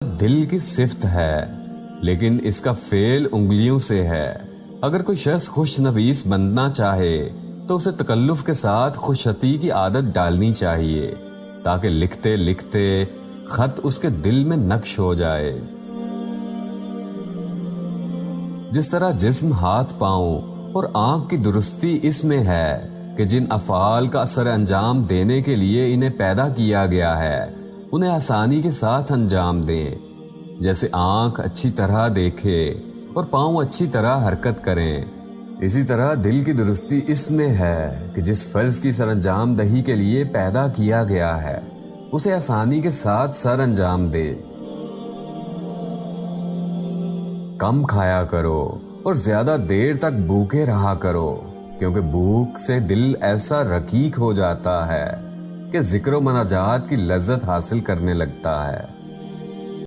दिल की सिफ्त है, लेकिन इसका फेल उंगलियों से है। अगर कोई शख्स खुशनवीस बनना चाहे तो उसे तकल्लुफ के साथ खुशहती की आदत डालनी चाहिए, ताकि लिखते लिखते खत उसके दिल में नक्श हो जाए। जिस तरह जिस्म, हाथ पांव और आंख की दुरुस्ती इसमें है कि जिन अफ़आल का असर अंजाम देने के लिए इन्हें पैदा किया गया है उन्हें आसानी के साथ अंजाम दें। जैसे आंख अच्छी तरह देखे और पांव अच्छी तरह हरकत करें, इसी तरह दिल की दुरुस्ती इसमें है कि जिस फर्ज की सरअंजाम दही के लिए पैदा किया गया है उसे आसानी के साथ सर अंजाम दे। कम खाया करो और ज्यादा देर तक भूखे रहा करो, क्योंकि भूख से दिल ऐसा रकीक हो जाता है कि जिक्र मनाजात की लज्जत हासिल करने लगता है।